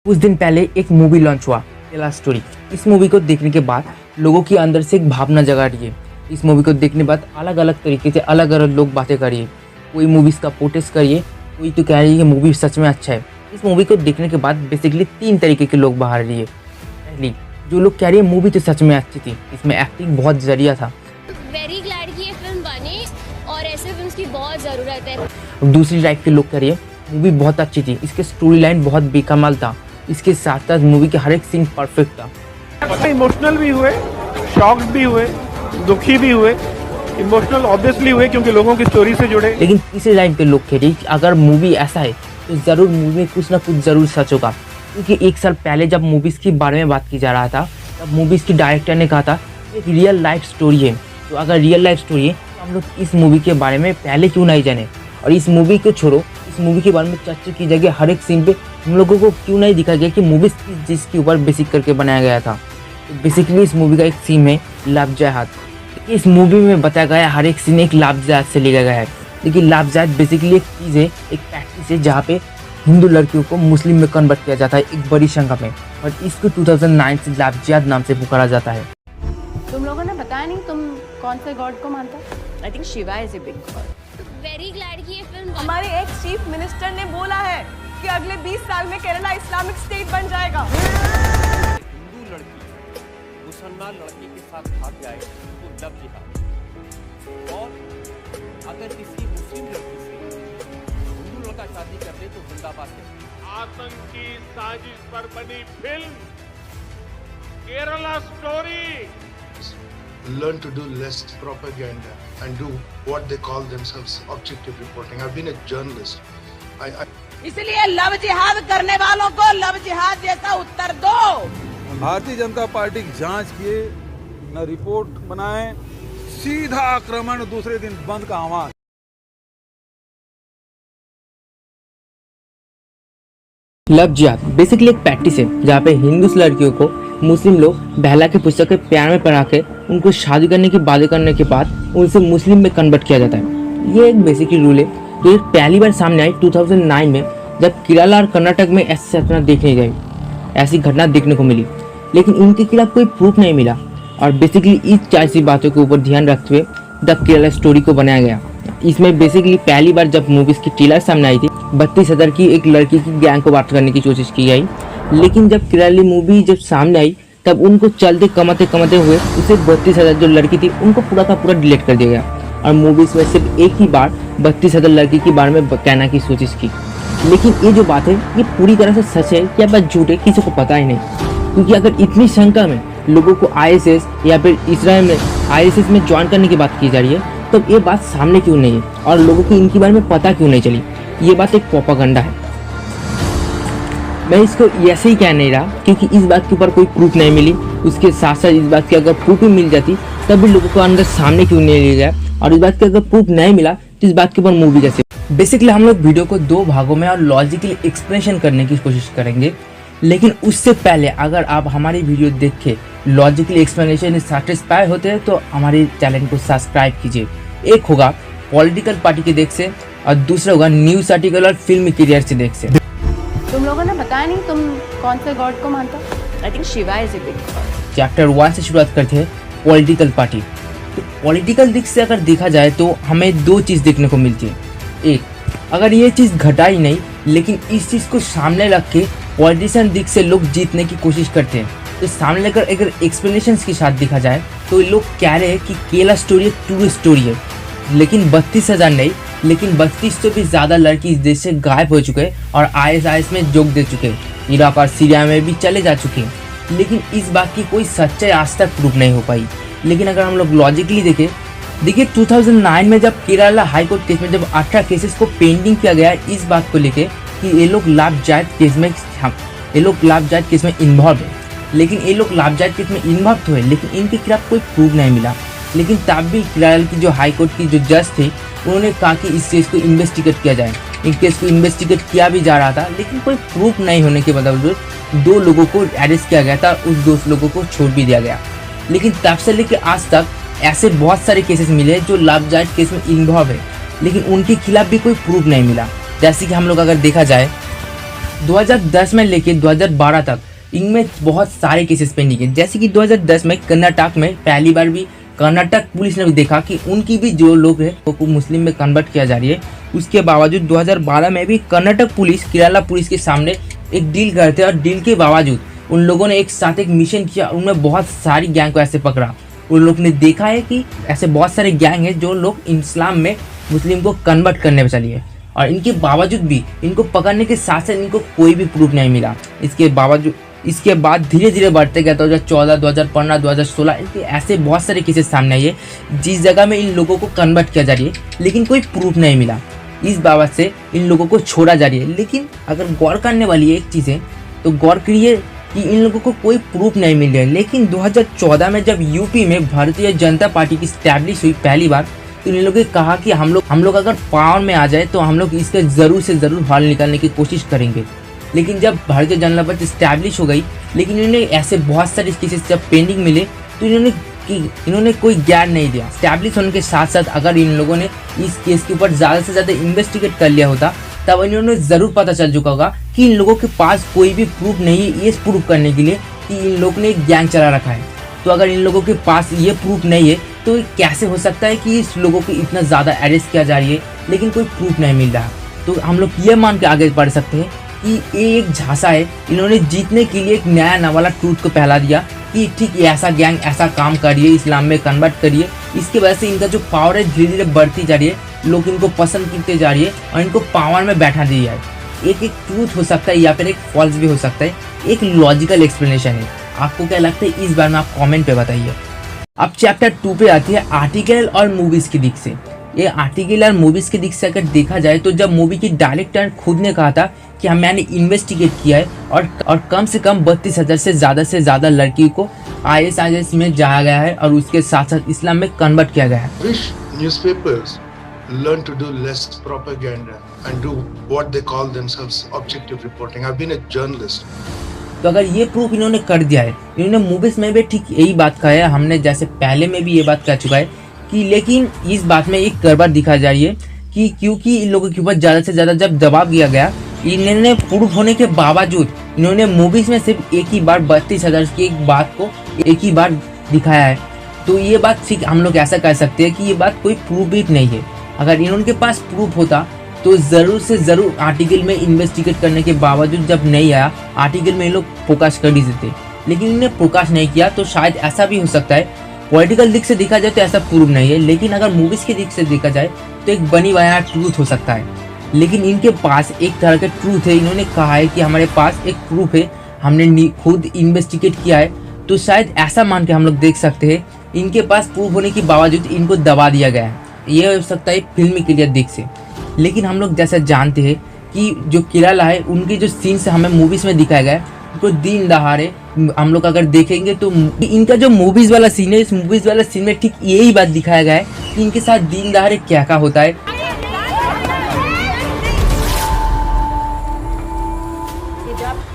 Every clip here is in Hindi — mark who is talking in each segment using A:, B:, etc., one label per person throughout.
A: कुछ दिन पहले एक मूवी लॉन्च हुआ, केला स्टोरी। इस मूवी को देखने के बाद लोगों के अंदर से एक भावना जगा रही है। इस मूवी को देखने के बाद अलग अलग तरीके से अलग अलग लोग बातें कर रही है। कोई मूवीज़ का प्रोटेस्ट करिए, कोई तो कह रही है मूवी सच में अच्छा है। इस मूवी को देखने के बाद बेसिकली 3 तरीके के लोग बाहर रही है। पहली, जो लोग कह रही है मूवी तो सच में अच्छी थी, इसमें एक्टिंग बहुत जरिया था।
B: वेरी ग्लैड कि ये फिल्म बनी और ऐसे फिल्म्स की बहुत ज़रूरत है।
A: दूसरी टाइप के लोग कह रही है मूवी बहुत अच्छी थी, इसके स्टोरी लाइन बहुत बेकमाल था, इसके साथ साथ मूवी के हर एक सीन परफेक्ट था।
C: इमोशनल भी हुए, शॉक्ड भी हुए, दुखी भी हुए। इमोशनल ऑब्वियसली हुए क्योंकि लोगों की स्टोरी से जुड़े।
A: लेकिन तीसरे लाइन पे लोग कह रहे कि अगर मूवी ऐसा है तो ज़रूर मूवी में कुछ ना कुछ ज़रूर सच होगा, क्योंकि 1 साल पहले जब मूवीज़ के बारे में बात की जा रहा था तब मूवीज़ की डायरेक्टर ने कहा था एक रियल लाइफ स्टोरी है। तो अगर रियल लाइफ स्टोरी है तो हम लोग इस मूवी के बारे में पहले क्यों नहीं जाने, और इस मूवी को छोड़ो, इस मूवी के बारे में चर्चा की जगह हर एक सीन पे हम लोगों को क्यों नहीं दिखा गया कि मूवी जिसके ऊपर बेसिक करके बनाया गया था। तो बेसिकली इस मूवी का एक सीन है लापजाहत। इस मूवी में बताया गया हर एक सीन एक लापजाहत से लिया गया है। लेकिन लापजाहत बेसिकली एक चीज़ है, एक प्रैक्टिस है जहाँ पे हिंदू लड़कियों को मुस्लिम में कन्वर्ट किया जाता है एक बड़ी संख्या में, और इसको 2009 से लापजाहत नाम से पुकारा जाता है।
D: तुम लोगों ने बताया नहीं तुम कौन से गॉड को मानते हो? I think Shiva is a big God.
B: Very glad कि ये फिल्म
E: हमारे एक्स चीफ मिनिस्टर ने बोला है कि अगले 20 साल में केरला इस्लामिक स्टेट बन जाएगा।
F: हिंदू लड़की मुसलमान लड़की के साथ भाग जाए तो लव जिहाद, और अगर किसी मुस्लिम लड़की से हिंदू लड़का शादी कर ले तो जिंदाबाद है।
C: आतंकी साजिश पर बनी film Kerala story.
G: Learn to do less propaganda and do what they call themselves objective reporting. I've been a journalist.
E: इसलिए लव जिहाद करने वालों को लव जिहाद जैसा उत्तर दो।
H: भारतीय जनता पार्टी की जांच किए, न रिपोर्ट बनाए, सीधा आक्रमण, दूसरे दिन बंद का आह्वान।
A: लव जिहाद बेसिकली एक प्रैक्टिस है जहाँ पे हिंदू लड़कियों को मुस्लिम लोग बहला के पुस्तक के प्यार में पढ़ा के उनको शादी करने की वादे करने के बाद उनसे मुस्लिम में कन्वर्ट किया जाता है। ये एक बेसिकली रूल है जो पहली बार सामने आई 2009 में, जब केरला और कर्नाटक में ऐसी घटना देखने गई, ऐसी घटना देखने को मिली, लेकिन इनके खिलाफ कोई प्रूफ नहीं मिला। और बेसिकली इस 4 सी बातों के ऊपर ध्यान रखते हुए द केरला स्टोरी को बनाया गया। इसमें बेसिकली पहली बार जब मूवीज़ की ट्रेलर सामने आई थी 32,000 की एक लड़की की गैंग को बात करने की कोशिश की गई, लेकिन जब केरला मूवी जब सामने आई तब उनको चलते कमाते कमाते हुए उसे 32,000 जो लड़की थी उनको पूरा का पूरा डिलीट कर दिया गया, और मूवीज़ में सिर्फ एक ही बार 32,000 लड़की के बारे में कहना की कोशिश की। लेकिन ये जो बात है ये पूरी तरह से सच है या बस झूठ है, किसी को पता ही नहीं, क्योंकि अगर इतनी संख्या में लोगों को ISS या फिर इसराइल में ISS में ज्वाइन करने की बात की जा रही है तो ये बात सामने क्यों नहीं है और लोगों को इनके बारे में पता क्यों नहीं चली। ये बात एक प्रोपेगेंडा है। मैं इसको ऐसे ही कह नहीं रहा क्योंकि इस बात के ऊपर कोई प्रूफ नहीं मिली, उसके साथ साथ इस बात की अगर प्रूफ भी मिल जाती तब भी लोगों को अंदर सामने क्यों नहीं लिया गया, और इस बात की अगर प्रूफ नहीं मिला तो इस बात के ऊपर मूवी जैसे। बेसिकली हम लोग वीडियो को 2 भागों में और लॉजिकली एक्सप्लेनेशन करने की कोशिश करेंगे, लेकिन उससे पहले अगर आप हमारी वीडियो देख के लॉजिकली एक्सप्लेनेशन सेटिस्फाई होते हैं तो हमारे चैनल को सब्सक्राइब कीजिए। एक होगा पॉलिटिकल पार्टी के देख से और दूसरा होगा न्यूज़ आर्टिकल और फिल्म करियर से देख से।
D: तुम लोगों ने बताया नहीं तुम कौन से गॉड को मानते हो? I think Shiva is a big God.
A: Chapter 1 से शुरुआत करते हैं पॉलिटिकल पार्टी। तो पॉलिटिकल दिख से अगर देखा जाए तो हमें 2 चीज़ देखने को मिलती है। एक, अगर ये चीज़ घटा ही नहीं लेकिन इस चीज़ को सामने रख के पॉलिटिशियन दिख से लोग जीतने की कोशिश करते हैं, तो सामने लेकर अगर एक्सप्लेनेशन के साथ देखा जाए तो लोग कह रहे हैं कि केरला स्टोरी एक ट्रू स्टोरी है, लेकिन 32,000 नहीं, लेकिन 32 से भी ज़्यादा लड़की इस देश से गायब हो चुके हैं और ISIS में जोग दे चुके हैं, इराक और सीरिया में भी चले जा चुके हैं, लेकिन इस बात की कोई सच्चाई आज तक प्रूफ नहीं हो पाई। लेकिन अगर हम लोग लॉजिकली देखिए 2009 में जब केरला हाई कोर्ट केस में जब 18 केसेस को पेंडिंग किया गया इस बात को लेके कि ये लोग लापजाहत केस में इन्वॉल्व है, लेकिन ये लोग लापजाहत केस में इन्वॉल्व तो है लेकिन इनके खिलाफ कोई प्रूफ नहीं मिला। लेकिन तब भी केरला की जो हाई कोर्ट की जो जज थे उन्होंने कहा कि इस केस को इन्वेस्टिगेट किया जाए। इस केस को इन्वेस्टिगेट किया भी जा रहा था, लेकिन कोई प्रूफ नहीं होने के बावजूद 2 लोगों को अरेस्ट किया गया था, उस 2 लोगों को छोड़ भी दिया गया। लेकिन तब से लेकर आज तक ऐसे बहुत सारे केसेस मिले जो लापजाहत केस में इन्वॉल्व है, लेकिन उनके खिलाफ भी कोई प्रूफ नहीं मिला। जैसे कि हम लोग अगर देखा जाए 2010 में लेके 2012 तक इनमें बहुत सारे केसेस पेंडिंग है। जैसे कि 2010 में कर्नाटक में पहली बार भी कर्नाटक पुलिस ने भी देखा कि उनकी भी जो लोग है वो मुस्लिम में कन्वर्ट किया जा रही है। उसके बावजूद 2012 में भी कर्नाटक पुलिस केरला पुलिस के सामने एक डील करते और डील के बावजूद उन लोगों ने एक साथ एक मिशन किया। उनमें बहुत सारी गैंग को ऐसे पकड़ा। उन लोग ने देखा है कि ऐसे बहुत सारे गैंग हैं जो लोग इस्लाम में मुस्लिम को कन्वर्ट करने में चली है, और इनके बावजूद भी इनको पकड़ने के साथ साथ इनको कोई भी प्रूफ नहीं मिला। इसके बाद धीरे धीरे बढ़ते गया 2014, 2015, 2016 इनके ऐसे बहुत सारे केसेस सामने आए जिस जगह में इन लोगों को कन्वर्ट किया जा रही है, लेकिन कोई प्रूफ नहीं मिला। इस बाबत से इन लोगों को छोड़ा जा रही है। लेकिन अगर गौर करने वाली एक चीज़ है तो गौर करिए कि इन लोगों को कोई प्रूफ नहीं मिल रहा है। लेकिन 2014 में जब यूपी में भारतीय जनता पार्टी की स्टैब्लिश हुई पहली बार, तो इन लोगों ने कहा कि हम लोग अगर पावर में आ जाए तो हम लोग इसका ज़रूर से ज़रूर हल निकालने की कोशिश करेंगे। लेकिन जब भारतीय जनता पार्टी स्टैब्लिश हो गई, लेकिन इन्होंने ऐसे बहुत सारे केसेस जब पेंडिंग मिले तो इन्होंने कोई ज्ञान नहीं दिया। स्टैब्लिश होने के साथ साथ अगर इन लोगों ने इस केस के ऊपर ज़्यादा से ज़्यादा इन्वेस्टिगेट कर लिया होता तब इन्होंने ज़रूर पता चल चुका होगा कि इन लोगों के पास कोई भी प्रूफ नहीं है ये प्रूफ करने के लिए कि इन लोगों ने एक गैंग चला रखा है। तो अगर इन लोगों के पास ये प्रूफ नहीं है तो कैसे हो सकता है कि इस लोगों को इतना ज़्यादा अरेस्ट किया जा रही है लेकिन कोई प्रूफ नहीं मिल रहा। तो हम लोग ये मान के आगे बढ़ सकते हैं कि ये एक झांसा है। इन्होंने जीतने के लिए एक नया नवाला ट्रूथ को फैला दिया कि ठीक ऐसा गैंग ऐसा काम करिए, इस्लाम में कन्वर्ट करिए। इसकी वजह से इनका जो पावर है धीरे धीरे बढ़ती जा रही है, लोग इनको पसंद करते जा रही है और इनको पावर में बैठा दिया है। एक ट्रूथ हो सकता है या फिर एक फॉल्स भी हो सकता है, एक लॉजिकल एक्सप्लेनेशन है। आपको क्या लगता है इस बारे में आप कमेंट पे बताइए। अब चैप्टर 2 पे आती है आर्टिकल और मूवीज़ की दिख से। ये आर्टिकल और मूवीज़ की दिख से अगर देखा जाए तो जब मूवी की डायरेक्टर खुद ने कहा था कि मैंने इन्वेस्टिगेट किया है और कम से कम 32,000 से ज़्यादा लड़की को IS में जाया गया है और उसके साथ साथ इस्लाम में कन्वर्ट किया गया है।
G: Wish newspapers learn to do less propaganda and do what they call themselves objective reporting. I've been a journalist.
A: तो अगर ये प्रूफ इन्होंने कर दिया है, इन्होंने मूवीज़ में भी ठीक यही बात कहा है। हमने जैसे पहले में भी ये बात कह चुका है कि लेकिन इस बात में एक गड़बड़ दिखाई जा रही है कि क्योंकि इन लोगों के ऊपर ज़्यादा से ज़्यादा जब दबाव दिया गया, इन्होंने प्रूफ होने के बावजूद इन्होंने मूवीज़ में सिर्फ एक ही बार 32,000 की एक बात को एक ही बार दिखाया है। तो ये बात ठीक हम लोग ऐसा कह सकते हैं कि ये बात कोई प्रूफ नहीं है। अगर इनके पास प्रूफ होता तो ज़रूर से ज़रूर आर्टिकल में इन्वेस्टिगेट करने के बावजूद जब नहीं आया आर्टिकल में ये लोग प्रकाश कर ही देते, लेकिन इन्हें प्रकाश नहीं किया। तो शायद ऐसा भी हो सकता है, पॉलिटिकल दिख से देखा जाए तो ऐसा प्रूफ नहीं है, लेकिन अगर मूवीज़ के दिख से देखा जाए तो एक बनी बनाया ट्रूथ हो सकता है। लेकिन इनके पास एक तरह का ट्रूथ है। इन्होंने कहा है कि हमारे पास एक प्रूफ है, हमने खुद इन्वेस्टिगेट किया है। तो शायद ऐसा मान के हम लोग देख सकते हैं इनके पास प्रूफ होने के बावजूद इनको दबा दिया गया है। ये हो सकता है फिल्म के लिए दिख से। लेकिन हम लोग जैसा जानते हैं कि जो केरला है उनके जो सीन्स हमें मूवीज़ में दिखाया गया है उनको दिन दहाड़े हम लोग अगर देखेंगे तो इनका जो मूवीज़ वाला सीन है, इस मूवीज़ वाला सीन में ठीक यही बात दिखाया गया है कि इनके साथ दिन दहाड़े क्या क्या होता है।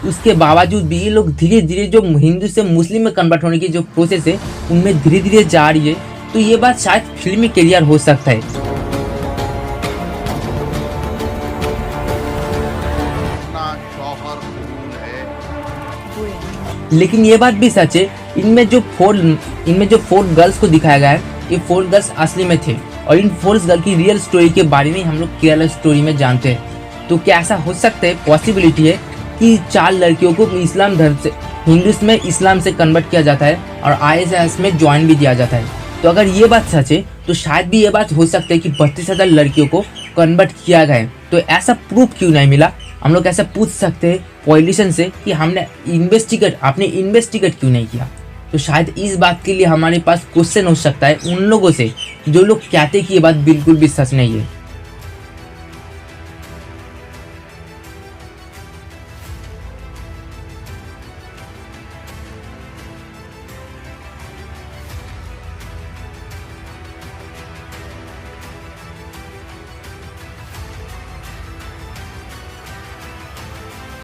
A: उसके बावजूद भी ये लोग धीरे धीरे जो हिंदू से मुस्लिम में कन्वर्ट होने की जो प्रोसेस है उनमें धीरे धीरे जा रही है। तो ये बात शायद फिल्मी करियर हो सकता है। लेकिन ये बात भी सच है, इनमें जो फोर गर्ल्स को दिखाया गया है ये 4 गर्ल्स असली में थे और इन 4 गर्ल की रियल स्टोरी के बारे में हम लोग केरला स्टोरी में जानते हैं। तो क्या ऐसा हो सकता है, पॉसिबिलिटी है कि 4 लड़कियों को इस्लाम धर्म से हिंदुस्तान में इस्लाम से कन्वर्ट किया जाता है और IS में ज्वाइन भी दिया जाता है। तो अगर ये बात सच है तो शायद भी ये बात हो सकता है कि 32,000 लड़कियों को कन्वर्ट किया गया है। तो ऐसा प्रूफ क्यों नहीं मिला? हम लोग ऐसा पूछ सकते हैं पॉलिटिशियन से कि आपने इन्वेस्टिगेट क्यों नहीं किया। तो शायद इस बात के लिए हमारे पास क्वेश्चन हो सकता है उन लोगों से जो लोग कहते हैं कि ये बात बिल्कुल भी सच नहीं है।